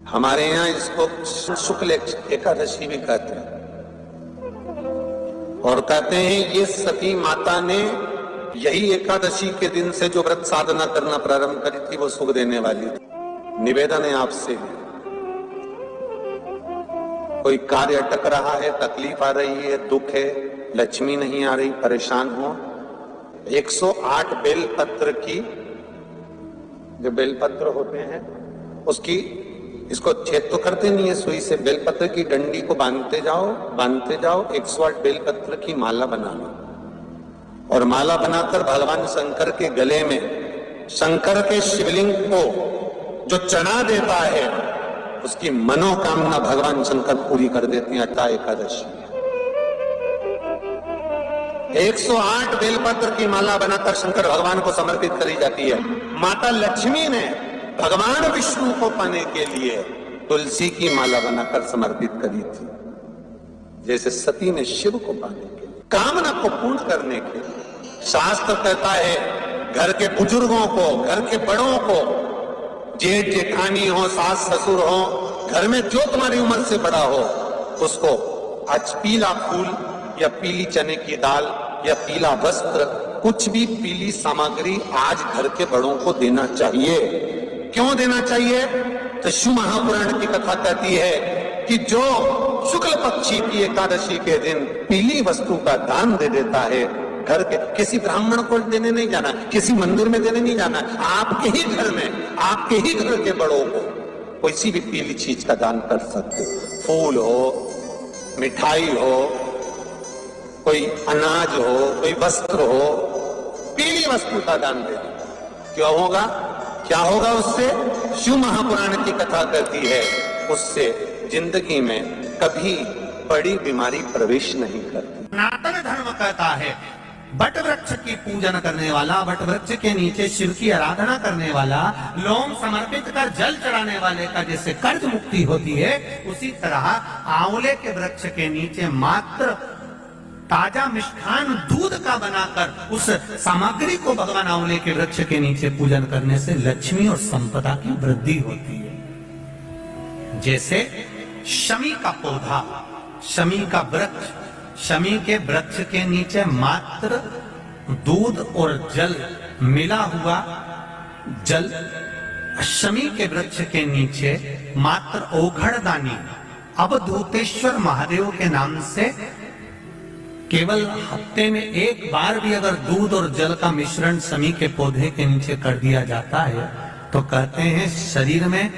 हमारे यहाँ इसको शुक्ल एकादशी भी कहते हैं और कहते हैं ये सती माता ने यही एकादशी के दिन से जो व्रत साधना करना प्रारंभ करी थी वो सुख देने वाली थी। निवेदन है आपसे, कोई कार्य अटक रहा है, तकलीफ आ रही है, दुख है, लक्ष्मी नहीं आ रही, परेशान हो, 108 बेलपत्र की, जो बेलपत्र होते हैं उसकी, इसको छेद तो करते नहीं है सुई से, बेलपत्र की डंडी को बांधते जाओ 108 बेलपत्र की माला बना लो और माला बनाकर भगवान शंकर के गले में, शंकर के शिवलिंग को जो चढ़ा देता है उसकी मनोकामना भगवान शंकर पूरी कर देते हैं। अट्टा एकादशी 108 बेलपत्र की माला बनाकर शंकर भगवान को समर्पित करी जाती है। माता लक्ष्मी ने भगवान विष्णु को पाने के लिए तुलसी की माला बनाकर समर्पित करी थी, जैसे सती ने शिव को पाने के लिए, कामना को पूर्ण करने के लिए। शास्त्र कहता है घर के बुजुर्गों को, घर के बड़ों को, जेठ जेठानी हो, सास ससुर हो, घर में जो तुम्हारी उम्र से बड़ा हो, उसको आज पीला फूल या पीली चने की दाल या पीला वस्त्र, कुछ भी पीली सामग्री आज घर के बड़ों को देना चाहिए। क्यों देना चाहिए? तो शिव महापुराण की कथा कहती है कि जो शुक्ल पक्षी की एकादशी के दिन पीली वस्तु का दान दे देता है, घर के किसी ब्राह्मण को देने नहीं जाना, किसी मंदिर में देने नहीं जाना, आपके ही घर में, आपके ही घर के बड़ों को किसी भी पीली चीज का दान कर सकते। फूल हो, मिठाई हो, कोई अनाज हो, कोई वस्त्र हो, पीली वस्तु का दान दे दो। क्यों होगा? क्या होगा उससे? शिव महापुराण की कथा कहती है उससे जिंदगी में कभी बड़ी बीमारी प्रवेश नहीं करती। सनातन धर्म कहता है बट वृक्ष की पूजन करने वाला, बट वृक्ष के नीचे शिव की आराधना करने वाला, लोम समर्पित कर जल चढ़ाने वाले का जैसे कर्ज मुक्ति होती है, उसी तरह आंवले के वृक्ष के नीचे मात्र ताजा मिष्ठान दूध का बनाकर उस सामग्री को भगवान आंवले के वृक्ष के नीचे पूजन करने से लक्ष्मी और संपदा की वृद्धि होती है। जैसे शमी का पौधा, शमी का वृक्ष, शमी के वृक्ष के नीचे मात्र दूध और जल मिला हुआ जल, शमी के वृक्ष के नीचे मात्र ओघड़दानी अवधूतेश्वर महादेव के नाम से केवल हफ्ते में एक बार भी अगर दूध और जल का मिश्रण शमी के पौधे के नीचे कर दिया जाता है तो कहते हैं शरीर में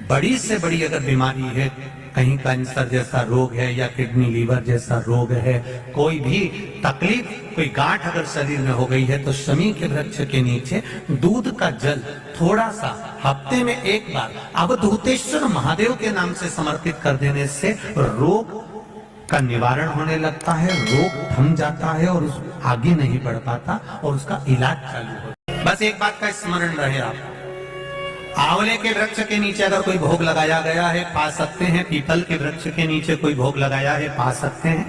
बड़ी से बड़ी अगर बीमारी है, कहीं कैंसर जैसा रोग है या किडनी लीवर जैसा रोग है, कोई भी तकलीफ, कोई गांठ अगर शरीर में हो गई है, तो शमी के वृक्ष के नीचे दूध का जल थोड़ा सा हफ्ते में एक बार अवधूतेश्वर महादेव के नाम से समर्पित कर देने से रोग का निवारण होने लगता है, रोग थम जाता है और उस आगे नहीं बढ़ पाता और उसका इलाज चालू होता है। बस एक बात का स्मरण रहे, आप आंवले के वृक्ष के नीचे अगर कोई भोग लगाया गया है पा सकते हैं, पीपल के वृक्ष के नीचे कोई भोग लगाया है पा सकते हैं,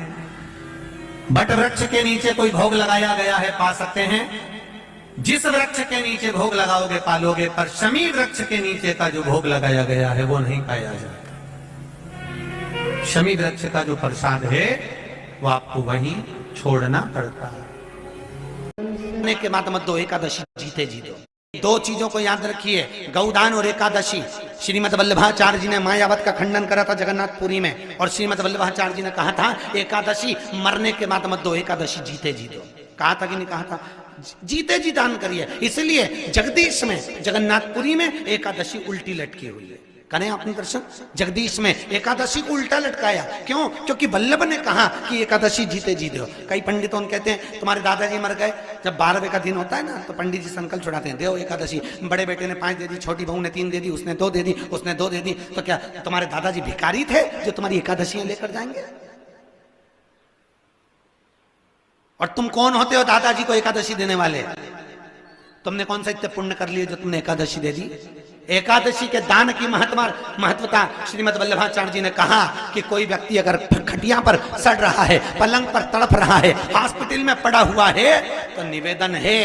बट वृक्ष के नीचे कोई भोग लगाया गया है पा सकते हैं। जिस वृक्ष के नीचे भोग लगाओगे पालोगे, पर शमी वृक्ष के नीचे का जो भोग लगाया गया है वो नहीं पाया जाता। शमी वृक्ष का जो प्रसाद है वो आपको वहीं छोड़ना पड़ता है। के बाद मत दो एकादशी जीते जी दो। दो चीजों को याद रखिए, गौदान और एकादशी। श्रीमद वल्लभाचार्य जी ने मायावत का खंडन करा था जगन्नाथपुरी में, और श्रीमद वल्लभाचार्य जी ने कहा था एकादशी मरने के बाद मत दो, एकादशी जीते जी दो। कहा था कि नहीं कहा था? जीते जी दान करिए। इसलिए जगदीश में, जगन्नाथपुरी में एकादशी उल्टी लटकी हुई है। करें अपने दर्शन, जगदीश में एकादशी को उल्टा लटकाया। क्यों? क्योंकि वल्लभ ने कहा कि एकादशी जीते जी दो। कई पंडितों कहते हैं तुम्हारे दादाजी मर गए, जब 12वें का दिन होता है ना तो पंडित जी संकल्प छुड़ाते हैं, दो एकादशी। बड़े बेटे ने 5 दे दी, छोटी बहू ने 3 दे दी, उसने 2 दे दी, उसने 2 दे दी, तो क्या तुम्हारे दादाजी भिखारी थे जो तुम्हारी एकादशियां लेकर जाएंगे? और तुम कौन होते हो दादाजी को एकादशी देने वाले? तुमने कौन सा इतने पुण्य कर लिए जो तुमने एकादशी दे दी? एकादशी के दान की महत्वता श्रीमद वल्लभाचार्य जी ने कहा कि कोई व्यक्ति अगर खटिया पर सड़ रहा है, पलंग पर तड़प रहा है, हॉस्पिटल में पड़ा हुआ है, तो निवेदन है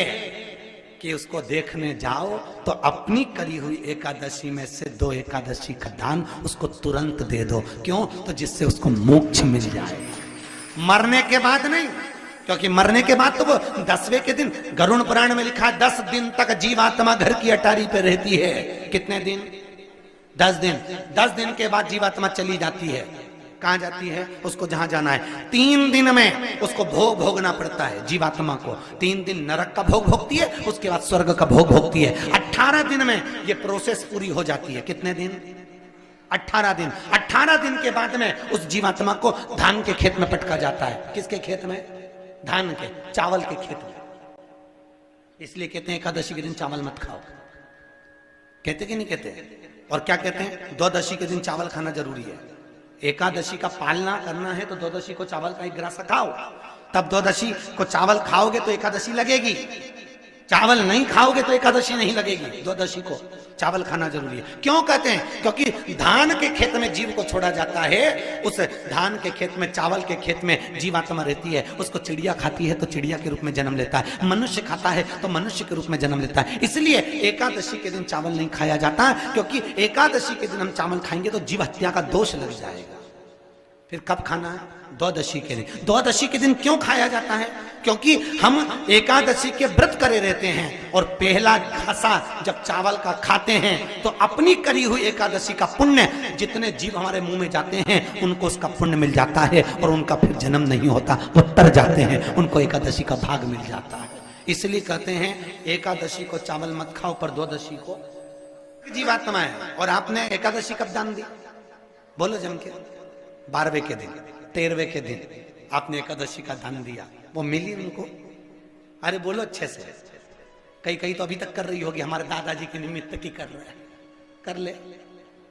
कि उसको देखने जाओ तो अपनी करी हुई एकादशी में से 2 एकादशी का दान उसको तुरंत दे दो। क्यों? तो जिससे उसको मोक्ष मिल जाए, मरने के बाद नहीं। क्योंकि मरने के बाद तो वो 10वें के दिन, गरुड़ पुराण में लिखा है 10 दिन तक जीवात्मा घर की अटारी पे रहती है। कितने दिन? 10 दिन। 10 दिन के बाद जीवात्मा चली जाती है। कहां जाती है? उसको जहां जाना है। 3 दिन में उसको भोग भोगना पड़ता है जीवात्मा को। 3 दिन नरक का भोग भोगती है, उसके बाद स्वर्ग का भोग भोगती है। 18 दिन में ये प्रोसेस पूरी हो जाती है। कितने दिन? 18 दिन। 18 दिन के बाद में उस जीवात्मा को धान के खेत में पटका जाता है। किसके खेत में? धान के, चावल के खेत में। इसलिए कहते हैं एकादशी के दिन चावल मत खाओ। कहते कि नहीं कहते? और क्या कहते हैं? द्वादशी के दिन चावल खाना जरूरी है। एकादशी का पालना करना है तो द्वादशी को चावल का 1 ग्रास खाओ, तब द्वादशी को चावल खाओगे तो एकादशी लगेगी। चावल नहीं खाओगे तो एकादशी नहीं लगेगी। द्वादशी को चावल खाना जरूरी है। क्यों कहते हैं? क्योंकि धान के खेत में जीव को छोड़ा जाता है, उस धान के खेत में, चावल के खेत में जीवात्मा रहती है। उसको चिड़िया खाती है तो चिड़िया के रूप में जन्म लेता है, मनुष्य खाता है तो मनुष्य के रूप में जन्म लेता है। इसलिए एकादशी के दिन चावल नहीं खाया जाता, क्योंकि एकादशी के दिन हम चावल खाएंगे तो जीव हत्या का दोष लग जाएगा। फिर कब खाना है? द्वादशी के दिन। द्वादशी के दिन क्यों खाया जाता है? क्योंकि हम एकादशी के व्रत करे रहते हैं और पहला घासा जब चावल का खाते हैं तो अपनी करी हुई एकादशी का पुण्य, जितने जीव हमारे मुंह में जाते हैं उनको उसका पुण्य मिल जाता है और उनका फिर जन्म नहीं होता, वो तर जाते हैं, उनको एकादशी का भाग मिल जाता है। इसलिए कहते हैं एकादशी को चावल मत खाओ, पर द्वादशी को जीवात्मा है। और आपने एकादशी कब दान दी? बोलो जम के। 12वें के दिन, 13वें के दिन आपने एकादशी का दान दिया, वो मिली उनको? अरे बोलो अच्छे से। कई तो अभी तक कर रही होगी, हमारे दादाजी के निमित्त की कर रहे हैं, कर ले।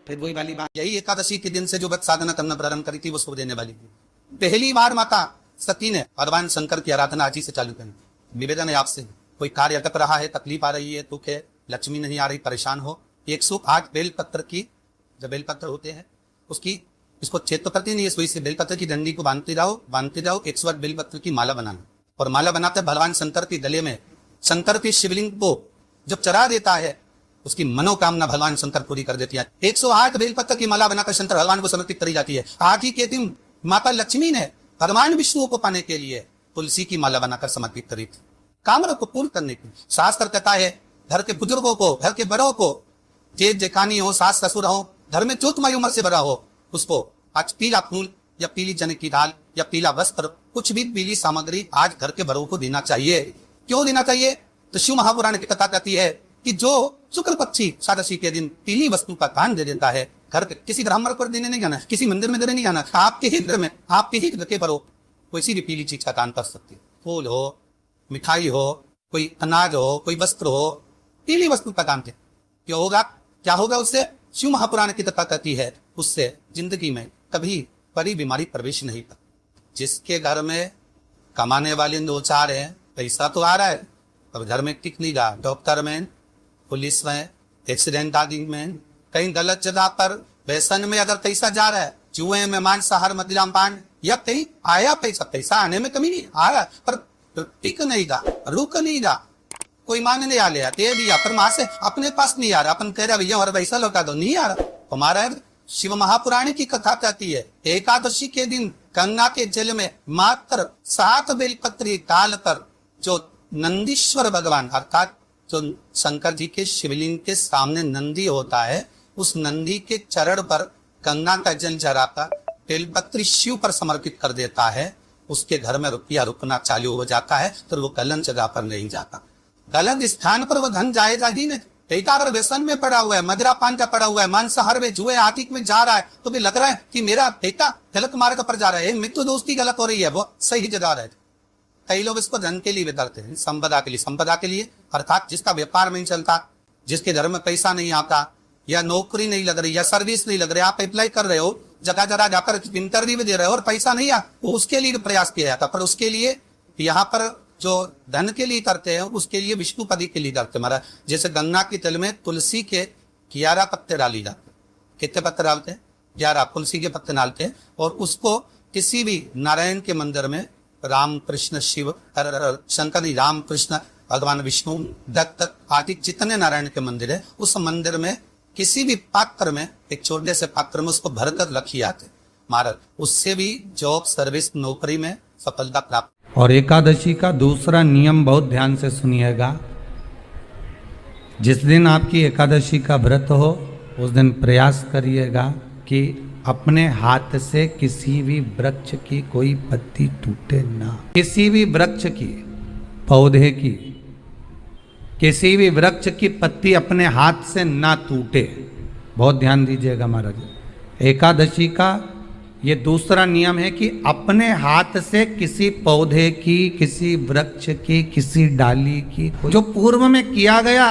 फिर वही वाली बात, यही एकादशी के दिन से जो व्रत साधना करना प्रारंभ करी थी वो शुभ देने वाली थी। पहली बार माता सती ने भगवान शंकर की आराधना आज ही से चालू करी। निवेदन है आपसे, कोई कार्य अटक रहा है, तकलीफ आ रही है, दुख है, लक्ष्मी नहीं आ रही, परेशान हो, 108 बेलपत्र की, जो बेलपत्र होते हैं उसकी, इसको छेद तो करती नहीं है, सुई से बेलपत्र की डंडी को बांधते जाओ 108 बेलपत्र की माला बनाना। और माला बनाते भगवान शंकर के गले में, शंकर के शिवलिंग को जब चढ़ा देता है उसकी मनोकामना भगवान शंकर पूरी कर देती है। 108 बेलपत्र की माला बनाकर शंकर भगवान को समर्पित करी जाती है। आज ही के दिन माता लक्ष्मी ने भगवान विष्णु को पाने के लिए तुलसी की माला बनाकर समर्पित करी थी, कामना को पूर्ण करने की। शास्त्र कहता है घर के बुजुर्गों को, घर के बड़ों को, जेठ जेठानी हो, सास ससुर हो, घर में जो तुम्हारी उम्र से बड़ा हो, उसको आज पीला फूल या पीली चने की दाल या पीला वस्त्र, कुछ भी पीली सामग्री आज घर के बड़ों को देना चाहिए। क्यों देना चाहिए? तो शिव महापुराण की कथा कहती है कि जो शुक्ल पक्षी एकादशी के दिन पीली वस्तु का दान दे देता है, घर के किसी ब्राह्मण पर देने नहीं जाना, किसी मंदिर में देने नहीं जाना, आपके ही घर में, आपके ही घर के बड़ों किसी भी पीली चीज का दान कर सकती है। फूल हो, मिठाई हो, कोई अनाज हो, कोई वस्त्र हो, पीली वस्तु का दान दे। क्या होगा? क्या होगा उससे? शिव महापुराण की कथा कहती है उससे जिंदगी में कभी बड़ी बीमारी प्रवेश नहीं कर। जिसके घर में कमाने वाले 2-4 हैं, पैसा तो आ रहा है, अब घर में टिक नहीं रहा, डॉक्टर में, पुलिस में, एक्सीडेंट आदि में, कहीं गलत जगह पर व्यसन में अगर पैसा जा रहा है, जुए में, मांसाहार, मदिराम पान, या कहीं आया पैसा आने में कमी नहीं आ रहा, पर टिक नहीं रहा, रुक नहीं रहा, कोई मांगने आ लिया, दे दिया, पर वहां से अपने पास नहीं आ रहा, अपन कह रहा भैया हमारा पैसा लौटा दो, नहीं आ रहा। हमारा शिव महापुराण की कथा कहती है एकादशी के दिन गंगा के जल में मात्र 7 बेलपत्र डालकर जो नंदीश्वर भगवान अर्थात जो शंकर जी के शिवलिंग के सामने नंदी होता है, उस नंदी के चरण पर गंगा का जल चढ़ाकर बेलपत्र शिव पर समर्पित कर देता है, उसके घर में रुपया रुकना चालू हो जाता है, तो वो गलत जगह पर नहीं जाता। गलत स्थान पर वो धन जाएगा ही नहीं। बेटा अगर व्यसन में पड़ा हुआ है, मदिरा पान का पड़ा हुआ है, मांसाहार में, जुए आतिक में जा रहा है, तो भी लग रहा है कि मेरा बेटा गलत मार्ग पर जा रहा है, मित्र दोस्ती गलत हो रही है, वो सही जगह रहे। कई लोग इसको धन के लिए बिताते हैं, संपदा के लिए। संपदा के लिए अर्थात जिसका व्यापार नहीं चलता, जिसके घर में पैसा नहीं आता, या नौकरी नहीं लग रही, या सर्विस नहीं लग रही, आप अप्लाई कर रहे हो, जगह जगह जाकर इंटरव्यू दे रहे हो और पैसा नहीं आ, तो उसके लिए प्रयास किया जाता। पर उसके लिए यहाँ पर जो धन के लिए करते हैं उसके लिए विष्णुपदी के लिए करते महाराज। जैसे गंगा के जल में तुलसी के 11 पत्ते डाली जाते। कितने पत्ते डालते हैं? 11 तुलसी के पत्ते डालते हैं, और उसको किसी भी नारायण के मंदिर में राम कृष्ण शिव शंकर राम कृष्ण भगवान विष्णु, दत्त आदि जितने नारायण के मंदिर है, उस मंदिर में किसी भी पात्र में, एक छोटे से पात्र में उसको भरकर रखी आते महाराज, उससे भी जॉब सर्विस नौकरी में सफलता प्राप्त। और एकादशी का दूसरा नियम बहुत ध्यान से सुनिएगा। जिस दिन आपकी एकादशी का व्रत हो उस दिन प्रयास करिएगा कि अपने हाथ से किसी भी वृक्ष की कोई पत्ती टूटे ना। किसी भी वृक्ष की, पौधे की, किसी भी वृक्ष की पत्ती अपने हाथ से ना टूटे। बहुत ध्यान दीजिएगा महाराज। एकादशी का ये दूसरा नियम है कि अपने हाथ से किसी पौधे की, किसी वृक्ष की, किसी डाली की, जो पूर्व में किया गया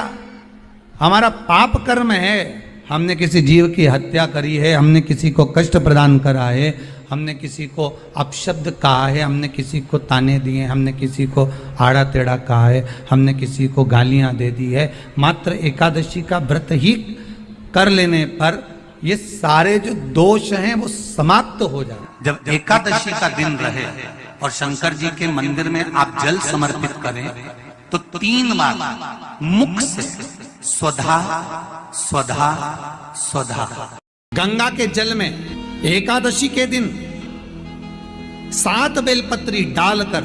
हमारा पाप कर्म है, हमने किसी जीव की हत्या करी है, हमने किसी को कष्ट प्रदान करा है, हमने किसी को अपशब्द कहा है, हमने किसी को ताने दिए, हमने किसी को आड़ा टेढ़ा कहा है, हमने किसी को गालियां दे दी है, मात्र एकादशी का व्रत ही कर लेने पर ये सारे जो दोष हैं वो समाप्त हो जाए। जब एकादशी का दिन रहे और शंकर जी के मंदिर में आप जल समर्पित करें तो 3 बार मुख से स्वधा स्वधा स्वधा। गंगा के जल में एकादशी के दिन 7 बेलपत्री डालकर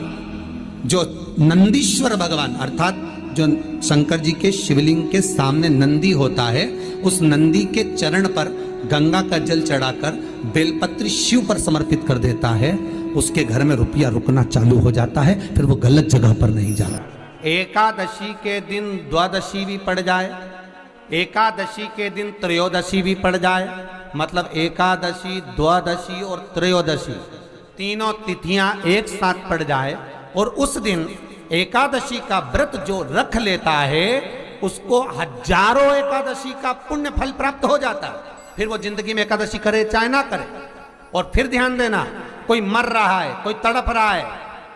जो नंदीश्वर भगवान अर्थात जो शंकर जी के शिवलिंग के सामने नंदी होता है, उस नंदी के चरण पर गंगा का जल चढ़ाकर बेलपत्री शिव पर समर्पित कर देता है, उसके घर में रुपया रुकना चालू हो जाता है, फिर वो गलत जगह पर नहीं जाता। एकादशी के दिन द्वादशी भी पड़ जाए, एकादशी के दिन त्रयोदशी भी पड़ जाए, मतलब एकादशी, द्वादशी और त्रयोदशी तीनों तिथियां एक साथ पड़ जाए और उस दिन एकादशी का व्रत जो रख लेता है उसको हजारों एकादशी का पुण्य फल प्राप्त हो जाता है। फिर वो जिंदगी में एकादशी करे चाहे ना करे। और फिर ध्यान देना, कोई मर रहा है, कोई तड़प रहा है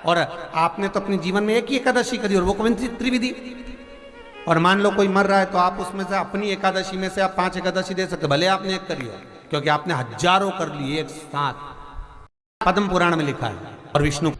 और आपने तो अपने जीवन में एक ही एकादशी करी और वो कौन सी त्रिविधि, और मान लो कोई मर रहा है तो आप उसमें से अपनी एकादशी में से आप 5 एकादशी दे सकते, भले आपने एक करी हो, क्योंकि आपने हजारों कर ली एक साथ। पद्म पुराण में लिखा है और विष्णु